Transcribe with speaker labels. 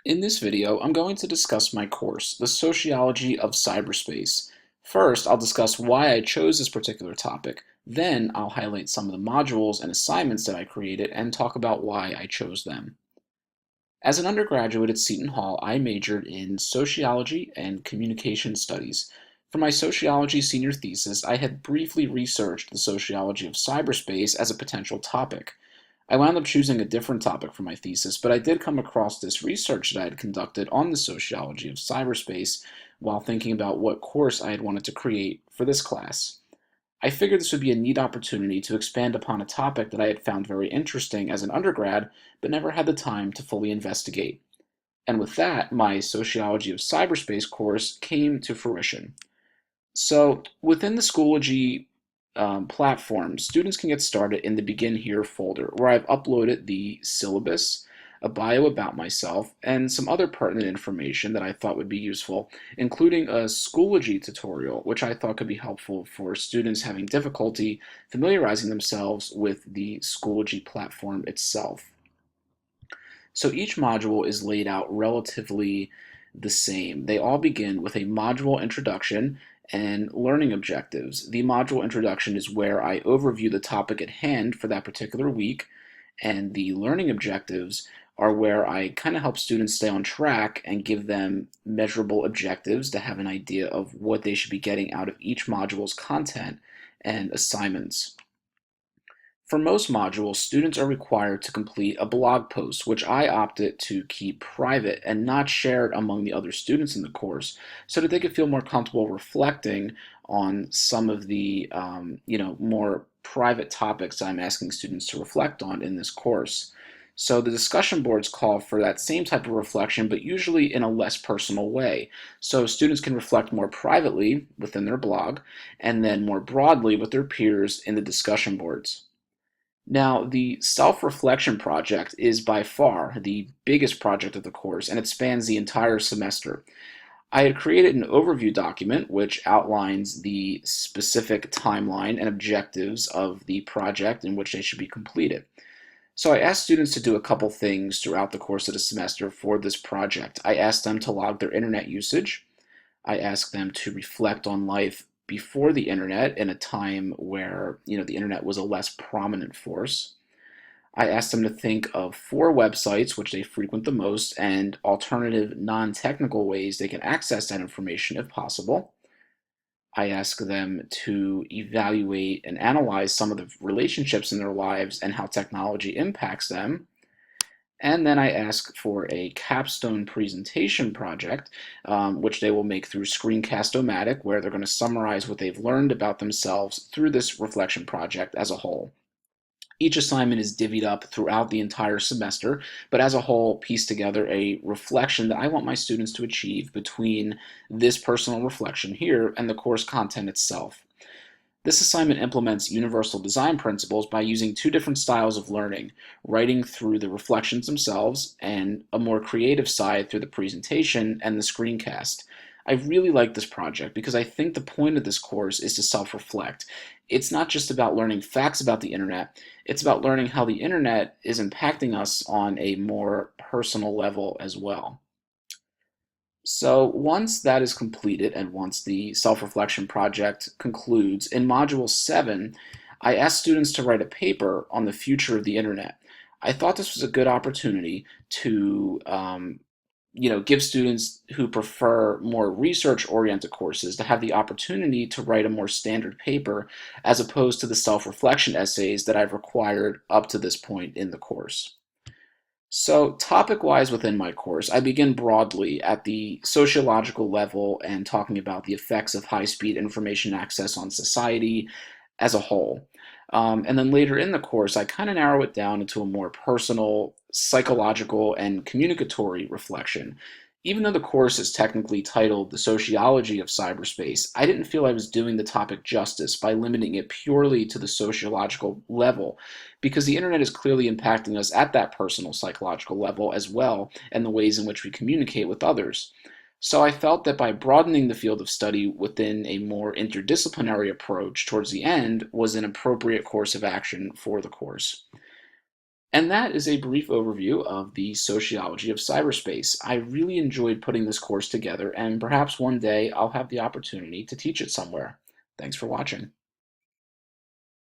Speaker 1: In this video, I'm going to discuss my course, the Sociology of Cyberspace. First, I'll discuss why I chose this particular topic. Then, I'll highlight some of the modules and assignments that I created and talk about why I chose them. As an undergraduate at Seton Hall, I majored in sociology and communication studies. For my sociology senior thesis, I had briefly researched the sociology of cyberspace as a potential topic. I wound up choosing a different topic for my thesis, but I did come across this research that I had conducted on the sociology of cyberspace while thinking about what course I had wanted to create for this class. I figured this would be a neat opportunity to expand upon a topic that I had found very interesting as an undergrad, but never had the time to fully investigate. And with that, my Sociology of Cyberspace course came to fruition. So within the Schoology platform, students can get started in the Begin Here folder, where I've uploaded the syllabus, a bio about myself, and some other pertinent information that I thought would be useful, including a Schoology tutorial, which I thought could be helpful for students having difficulty familiarizing themselves with the Schoology platform itself. So each module is laid out relatively the same. They all begin with a module introduction and learning objectives. The module introduction is where I overview the topic at hand for that particular week, and the learning objectives are where I kind of help students stay on track and give them measurable objectives to have an idea of what they should be getting out of each module's content and assignments. For most modules, students are required to complete a blog post, which I opted to keep private and not shared among the other students in the course, so that they could feel more comfortable reflecting on some of the more private topics I'm asking students to reflect on in this course. So the discussion boards call for that same type of reflection, but usually in a less personal way. So students can reflect more privately within their blog, and then more broadly with their peers in the discussion boards. Now, the self-reflection project is by far the biggest project of the course, and it spans the entire semester. I had created an overview document which outlines the specific timeline and objectives of the project in which they should be completed. So I asked students to do a couple things throughout the course of the semester for this project. I asked them to log their internet usage. I asked them to reflect on life before the internet in a time where, the internet was a less prominent force. I asked them to think of 4 websites which they frequent the most and alternative non-technical ways they can access that information if possible. I asked them to evaluate and analyze some of the relationships in their lives and how technology impacts them. And then I ask for a capstone presentation project, which they will make through Screencast-O-Matic, where they're going to summarize what they've learned about themselves through this reflection project as a whole. Each assignment is divvied up throughout the entire semester, but as a whole, piece together a reflection that I want my students to achieve between this personal reflection here and the course content itself. This assignment implements universal design principles by using 2 different styles of learning, writing through the reflections themselves and a more creative side through the presentation and the screencast. I really like this project because I think the point of this course is to self-reflect. It's not just about learning facts about the internet, it's about learning how the internet is impacting us on a more personal level as well. So once that is completed and once the self-reflection project concludes, in Module 7, I asked students to write a paper on the future of the internet. I thought this was a good opportunity to give students who prefer more research-oriented courses to have the opportunity to write a more standard paper as opposed to the self-reflection essays that I've required up to this point in the course. So topic-wise within my course, I begin broadly at the sociological level and talking about the effects of high-speed information access on society as a whole. And then later in the course, I kind of narrow it down into a more personal, psychological, and communicatory reflection. Even though the course is technically titled The Sociology of Cyberspace, I didn't feel I was doing the topic justice by limiting it purely to the sociological level, because the internet is clearly impacting us at that personal psychological level as well, and the ways in which we communicate with others. So I felt that by broadening the field of study within a more interdisciplinary approach towards the end was an appropriate course of action for the course. And that is a brief overview of the sociology of cyberspace. I really enjoyed putting this course together, and perhaps one day I'll have the opportunity to teach it somewhere. Thanks for watching.